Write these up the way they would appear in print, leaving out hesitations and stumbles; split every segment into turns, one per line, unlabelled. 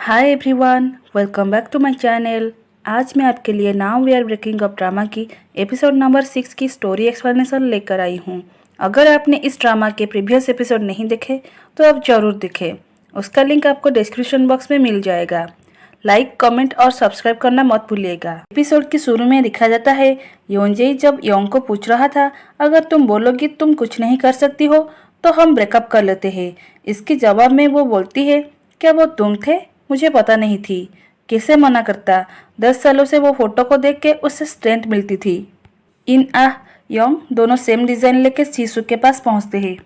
Hi everyone, welcome back to my channel. आज मैं आपके लिए now we are breaking up drama की एपिसोड नंबर 6 की स्टोरी एक्सप्लेनेशन लेकर आई हूँ। अगर आपने इस ड्रामा के प्रीवियस एपिसोड नहीं देखे तो आप ज़रूर देखें। उसका लिंक आपको डिस्क्रिप्शन बॉक्स में मिल जाएगा। लाइक, कमेंट और सब्सक्राइब करना मत भूलिएगा। एपिसोड के शुरू में दिखा जाता है योंजेई जब योंग को पूछ रहा था, अगर तुम बोलोगी तुम कुछ नहीं कर सकती हो तो हम ब्रेकअप कर लेते हैं। इसके जवाब में वो बोलती है, क्या वो तुम थे? मुझे पता नहीं थी। कैसे मना करता। 10 सालों से वो फोटो को देख के उससे स्ट्रेंथ मिलती थी। इन आ योंग दोनों सेम डिजाइन लेके चीसुक के पास पहुंचते हैं।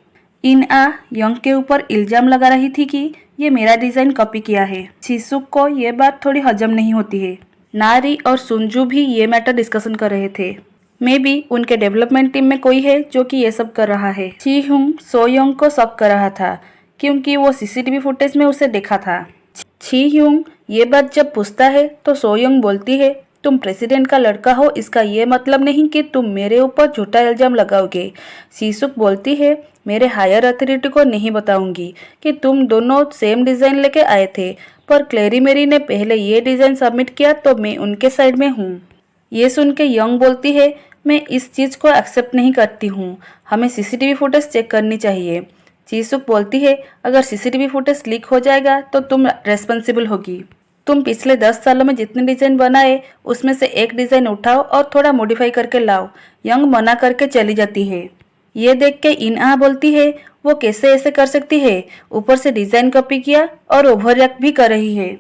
इन आ योंग के ऊपर इल्जाम लगा रही थी कि ये मेरा डिजाइन कॉपी किया है। चीसुक को ये बात थोड़ी हजम नहीं होती है। नारी और सुंजू भी ये मैटर डिस्कशन कर रहे थे। मे बी उनके डेवलपमेंट टीम में कोई है जो कि ये सब कर रहा है। ची हुंग सोयोंग को शक कर रहा था क्योंकि वो सीसीटीवी फुटेज में उसे देखा था। छी ह्यूंग ये बात जब पूछता है तो सोयोंग बोलती है, तुम प्रेसिडेंट का लड़का हो इसका ये मतलब नहीं कि तुम मेरे ऊपर झूठा इल्जाम लगाओगे। सीसुक बोलती है, मेरे हायर अथॉरिटी को नहीं बताऊंगी कि तुम दोनों सेम डिजाइन लेके आए थे, पर क्लेरी मेरी ने पहले ये डिजाइन सबमिट किया तो मैं उनके साइड में हूँ। ये सुन के यंग बोलती है, मैं इस चीज़ को एक्सेप्ट नहीं करती हूँ, हमें सीसीटीवी फुटेज चेक करनी चाहिए। चीसुक बोलती है, अगर सीसीटीवी फुटेज लीक हो जाएगा तो तुम रेस्पॉन्सिबल होगी। तुम पिछले 10 सालों में जितने डिजाइन बनाए उसमें से एक डिजाइन उठाओ और थोड़ा मॉडिफाई करके लाओ। यंग मना करके चली जाती है। ये देख के इनआ बोलती है, वो कैसे ऐसे कर सकती है, ऊपर से डिजाइन कॉपी किया और ओवररिएक्ट भी कर रही है।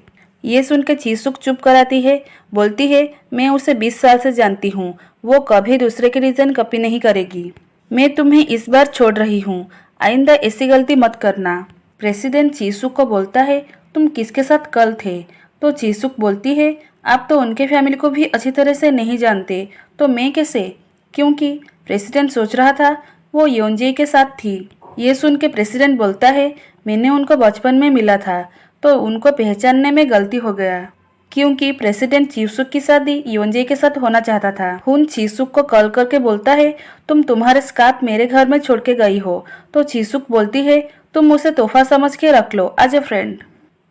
ये सुन के चीसुक चुप कराती है, बोलती है, मैं उसे 20 साल से जानती हूँ, वो कभी दूसरे की डिजाइन कॉपी नहीं करेगी। मैं तुम्हें इस बार छोड़ रही हूँ, आइंदा ऐसी गलती मत करना। प्रेसिडेंट चीसुक को बोलता है, तुम किसके साथ कल थे? तो चीसुक बोलती है, आप तो उनके फैमिली को भी अच्छी तरह से नहीं जानते, तो मैं कैसे? क्योंकि प्रेसिडेंट सोच रहा था वो योंजेई के साथ थी। ये सुन के प्रेसिडेंट बोलता है, मैंने उनको बचपन में मिला था तो उनको पहचानने में गलती हो गया, क्योंकि प्रेसिडेंट चीसुक की शादी योंजेई के साथ होना चाहता था। हुन चीसुक को कॉल करके बोलता है, तुम तुम्हारे स्कार्फ मेरे घर में छोड़ के गई हो। तो चीसुक बोलती है, तुम उसे तोहफा समझ के रख लो एज ए फ्रेंड।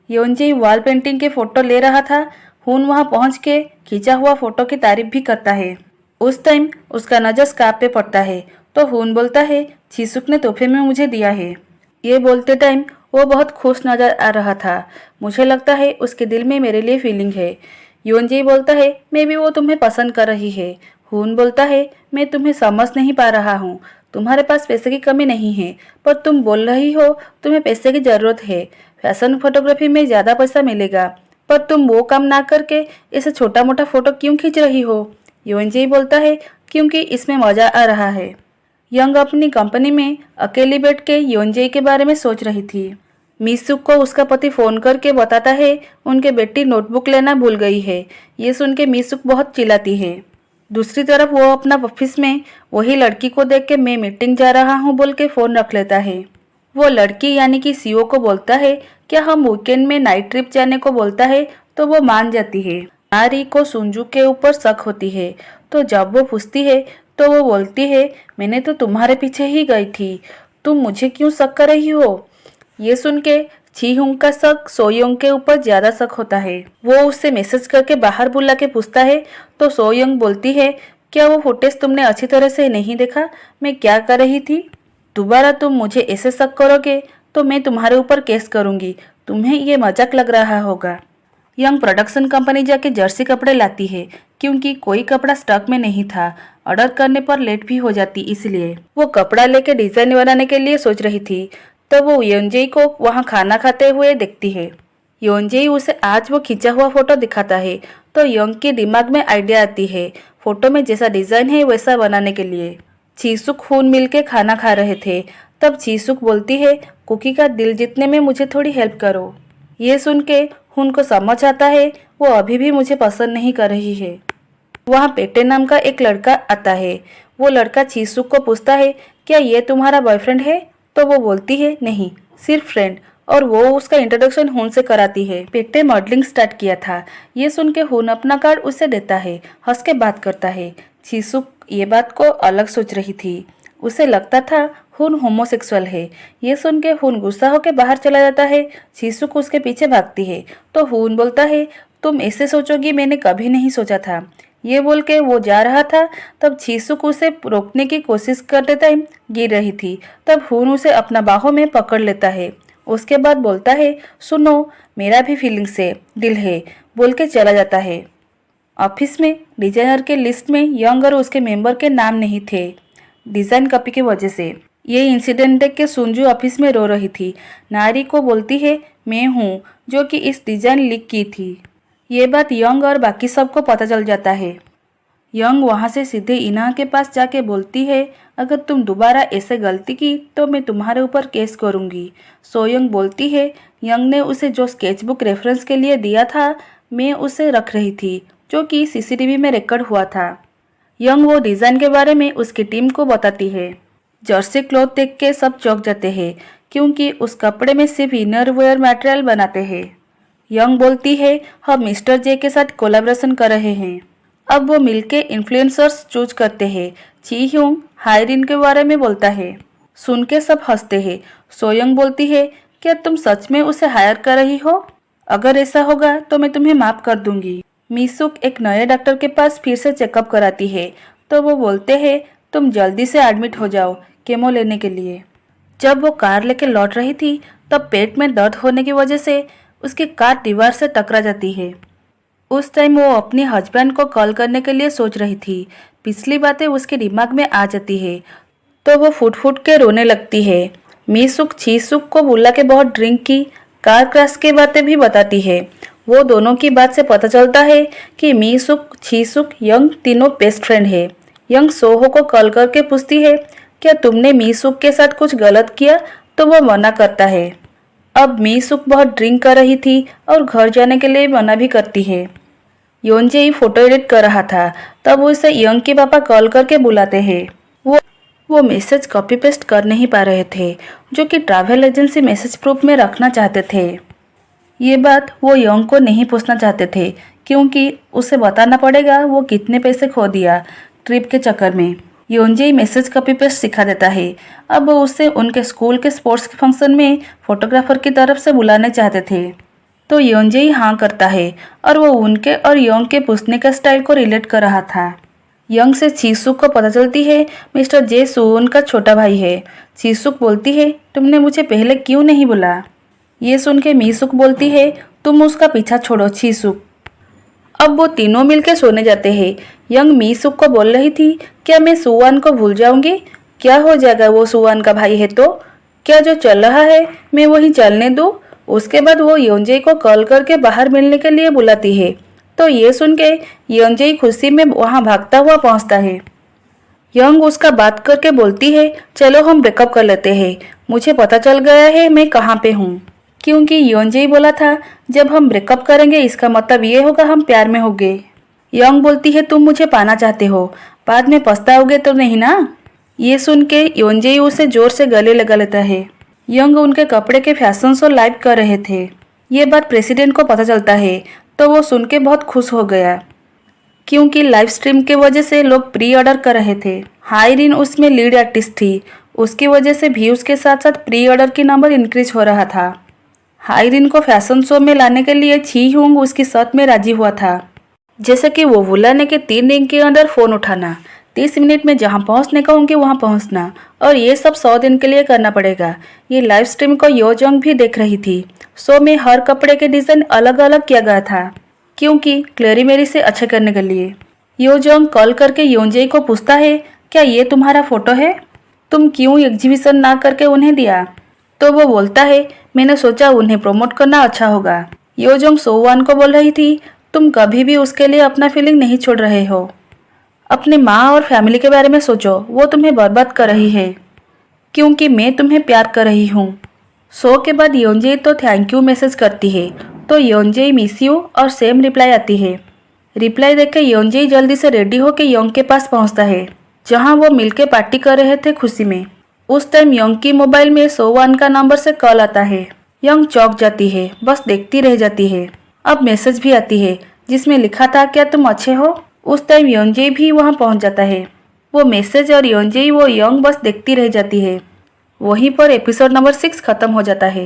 योंजेई वॉल पेंटिंग के फोटो ले रहा था। हुन वहां पहुंच के खींचा हुआ फोटो की तारीफ भी करता है। उस टाइम उसका नजर स्कार्फ पे पड़ता है तो हुन बोलता है, चीसुक ने तोहफे में मुझे दिया है। ये बोलते टाइम वो बहुत खुश नजर आ रहा था। मुझे लगता है उसके दिल में मेरे लिए फीलिंग है। योंजेई बोलता है, मे बी वो तुम्हें पसंद कर रही है। हुन बोलता है, मैं तुम्हें समझ नहीं पा रहा हूँ। तुम्हारे पास पैसे की कमी नहीं है, पर तुम बोल रही हो तुम्हें पैसे की जरूरत है। फैशन फोटोग्राफी में ज़्यादा पैसा मिलेगा, पर तुम वो काम ना करके इसे छोटा मोटा फोटो क्यों खींच रही हो? योंजेई बोलता है, क्योंकि इसमें मज़ा आ रहा है। यंग अपनी कंपनी में अकेली बैठ के योंजेई के बारे में सोच रही थी। मिसुक को उसका पति फोन करके बताता है उनके बेटी नोटबुक लेना भूल गई है। ये सुन के मिसुक बहुत चिल्लाती है। दूसरी तरफ वो अपना ऑफिस में वही लड़की को देख के मैं मीटिंग जा रहा हूँ बोल के फ़ोन रख लेता है। वो लड़की यानी कि सीओ को बोलता है, क्या हम वीकेंड में नाइट ट्रिप जाने को बोलता है, तो वो मान जाती है। नारी को सुंजू के ऊपर शक होती है, तो जब वो पूछती है तो वो बोलती है, मैंने तो तुम्हारे पीछे ही गई थी, तुम मुझे क्यों शक कर रही हो? ये सुन के छी हुंग का शक सोयोंग के ऊपर ज्यादा शक होता है। वो उससे मैसेज करके बाहर बुला के पूछता है तो सोयोंग बोलती है, क्या वो फुटेज तुमने अच्छी तरह से नहीं देखा मैं क्या कर रही थी? दोबारा तुम मुझे ऐसे शक करोगे तो मैं तुम्हारे ऊपर केस करूंगी, तुम्हें ये मजाक लग रहा होगा। यंग प्रोडक्शन कंपनी जाके जर्सी कपड़े लाती है क्योंकि कोई कपड़ा स्टॉक में नहीं था। ऑर्डर करने पर लेट भी हो जाती, इसलिए वो कपड़ा लेके डिजाइन बनाने के लिए सोच रही थी। तो वो योंजेई को वहाँ खाना खाते हुए देखती है। योंजेई उसे आज वो खींचा हुआ फोटो दिखाता है तो यंग के दिमाग में आइडिया आती है फोटो में जैसा डिजाइन है वैसा बनाने के लिए। चीसुक खून मिलके खाना खा रहे थे। तब चीसुक बोलती है, कुकी का दिल जीतने में मुझे थोड़ी हेल्प करो। ये सुन के हुन को समझ आता है वो अभी भी मुझे पसंद नहीं कर रही है। वहाँ पेटे नाम का एक लड़का आता है। वो लड़का चीसुक को पूछता है, क्या ये तुम्हारा बॉयफ्रेंड है? तो वो बोलती है, नहीं, सिर्फ फ्रेंड, और वो उसका इंट्रोडक्शन हुन से कराती है। पेटे मॉडलिंग स्टार्ट किया था। ये सुन के हुन अपना कार्ड उसे देता है, हंस के बात करता है। चीसुक ये बात को अलग सोच रही थी। उसे लगता था हुन होमोसेक्सुअल है। ये सुन के हुन गुस्सा होकर बाहर चला जाता है। छिसुक उसके पीछे भागती है तो हुन बोलता है, तुम ऐसे सोचोगी मैंने कभी नहीं सोचा था। ये बोल के वो जा रहा था, तब छिसुक उसे रोकने की कोशिश करते टाइम गिर रही थी। तब हुन उसे अपना बाहों में पकड़ लेता है। उसके बाद बोलता है, सुनो मेरा भी फीलिंग्स है, दिल है, बोल के चला जाता है। ऑफिस में डिजाइनर के लिस्ट में यंग और उसके मेंबर के नाम नहीं थे डिजाइन कॉपी की वजह से। ये इंसिडेंट देख के सुंजू ऑफिस में रो रही थी। नारी को बोलती है, मैं हूँ जो कि इस डिजाइन लीक की थी। ये बात यंग और बाकी सबको पता चल जाता है। यंग वहाँ से सीधे इना के पास जाके बोलती है, अगर तुम दोबारा ऐसे गलती की तो मैं तुम्हारे ऊपर केस करूँगी। सोयंग बोलती है, यंग ने उसे जो स्केचबुक रेफरेंस के लिए दिया था मैं उसे रख रही थी, जो कि सीसीटीवी में रिकॉर्ड हुआ था। यंग वो डिज़ाइन के बारे में उसकी टीम को बताती है। जर्सी क्लॉथ देख के सब चौंक जाते हैं क्योंकि उस कपड़े में सिर्फ इनर वेयर मटेरियल बनाते हैं। यंग बोलती है, हम मिस्टर जे के साथ कोलैबोरेशन कर रहे हैं। अब वो मिलके इन्फ्लुएंसर्स चूज करते हैं। ची ह्यूंग हायरिन के बारे में बोलता है। सुन के सब हंसते हैं। सोयंग बोलती है, क्या तुम सच में उसे हायर कर रही हो? अगर ऐसा होगा तो मैं तुम्हें माफ कर दूंगी। मीसुक एक नए डॉक्टर के पास फिर से चेकअप कराती है तो वो बोलते हैं, तुम जल्दी से एडमिट हो जाओ केमो लेने के लिए। जब वो कार लेके लौट रही थी तब पेट में दर्द होने की वजह से उसकी कार दीवार से टकरा जाती है। उस टाइम वो अपने हस्बैंड को कॉल करने के लिए सोच रही थी। पिछली बातें उसके दिमाग में आ जाती है तो वो फुट फुट के रोने लगती है। मीसुक छीसुक को बुला के बहुत ड्रिंक की, कार क्रैश की बातें भी बताती है। वो दोनों की बात से पता चलता है कि मीसुक, छीसुक, यंग तीनों बेस्ट फ्रेंड है। यंग सोहो को कॉल करके पूछती है, क्या तुमने मीसुक के साथ कुछ गलत किया? तो वो मना करता है। अब मीसुक बहुत ड्रिंक कर रही थी और घर जाने के लिए मना भी करती है। योनजे फोटो एडिट कर रहा था तब उसे यंग के पापा कॉल करके बुलाते हैं। वो मैसेज कॉपी पेस्ट कर नहीं पा रहे थे जो कि ट्रैवल एजेंसी मैसेज प्रूफ में रखना चाहते थे। ये बात वो यंग को नहीं पूछना चाहते थे क्योंकि उसे बताना पड़ेगा वो कितने पैसे खो दिया ट्रिप के चक्कर में। योनजे मैसेज कॉपी पेस्ट सिखा देता है। अब वो उसे उनके स्कूल के स्पोर्ट्स के फंक्शन में फोटोग्राफर की तरफ से बुलाने चाहते थे तो योनजे हाँ करता है और वो उनके और यंग के पूछने का स्टाइल को रिलेट कर रहा था। यंग से छीसुक को पता चलती है मिस्टर जे सुन का छोटा भाई है। छीसुक बोलती है, तुमने मुझे पहले क्यों नहीं बुला? ये सुन के मीसुक बोलती है, तुम उसका पीछा छोड़ो छीसुक। अब वो तीनों मिलकर सोने जाते हैं। यंग मीसुक को बोल रही थी, क्या मैं सुवान को भूल जाऊंगी? क्या हो जाएगा वो सुवान का भाई है तो? क्या जो चल रहा है मैं वहीं चलने दूँ? उसके बाद वो योंजे को कॉल करके बाहर मिलने के लिए बुलाती है तो ये सुन के योंजे खुशी में वहाँ भागता हुआ पहुँचता है। यंग उसका बात करके बोलती है, चलो हम ब्रेकअप कर लेते हैं, मुझे पता चल गया है मैं कहाँ पे हूँ। क्योंकि योंजे बोला था जब हम ब्रेकअप करेंगे इसका मतलब ये होगा हम प्यार में होंगे। यंग बोलती है, तुम मुझे पाना चाहते हो, बाद में पछताओगे तो नहीं ना? ये सुन के योंजे उसे जोर से गले लगा लेता है। यंग उनके कपड़े के फैशन शो लाइव कर रहे थे। ये बात प्रेसिडेंट को पता चलता है तो वो सुन के बहुत खुश हो गया क्योंकि लाइव स्ट्रीम के वजह से लोग प्री ऑर्डर कर रहे थे। हायरिन उसमें लीड आर्टिस्ट थी, उसकी वजह से व्यूज के साथ साथ प्री ऑर्डर की नंबर इंक्रीज हो रहा था। हायरिन को फैशन शो में लाने के लिए छी ह्यूंग उसकी शर्त में राजी हुआ था, जैसे कि वो बुलाने के 3 दिन के अंदर फ़ोन उठाना, 30 मिनट में जहाँ पहुँचने कहूँगी वहाँ पहुँचना, और ये सब 100 दिन के लिए करना पड़ेगा। ये लाइव स्ट्रीम को योजोंग भी देख रही थी। शो में हर कपड़े के डिज़ाइन अलग अलग किया गया था क्योंकि क्लेरिमेरी से अच्छा करने के लिए। योजोंग कॉल करके योंजे को पूछता है, क्या ये तुम्हारा फोटो है? तुम क्यों एग्जीबिशन ना करके उन्हें दिया? तो वो बोलता है, मैंने सोचा उन्हें प्रमोट करना अच्छा होगा। योजोंग सोवान को बोल रही थी, तुम कभी भी उसके लिए अपना फीलिंग नहीं छोड़ रहे हो। अपने माँ और फैमिली के बारे में सोचो, वो तुम्हें बर्बाद कर रही है क्योंकि मैं तुम्हें प्यार कर रही हूँ। शो के बाद योंजे तो थैंक यू मैसेज करती है तो योंजे मिस यू और सेम रिप्लाई आती है। रिप्लाई देख के योंजे जल्दी से रेडी होकर यंग के पास पहुंचता है जहां वो मिलके पार्टी कर रहे थे खुशी में। उस टाइम यंग की मोबाइल में सोवान का नंबर से कॉल आता है। यंग चौंक जाती है, बस देखती रह जाती है। अब मैसेज भी आती है जिसमें लिखा था, क्या तुम अच्छे हो? उस टाइम योंजे भी वहां पहुंच जाता है। वो मैसेज और योंजे वो यंग बस देखती रह जाती है। वहीं पर एपिसोड नंबर 6 खत्म हो जाता है।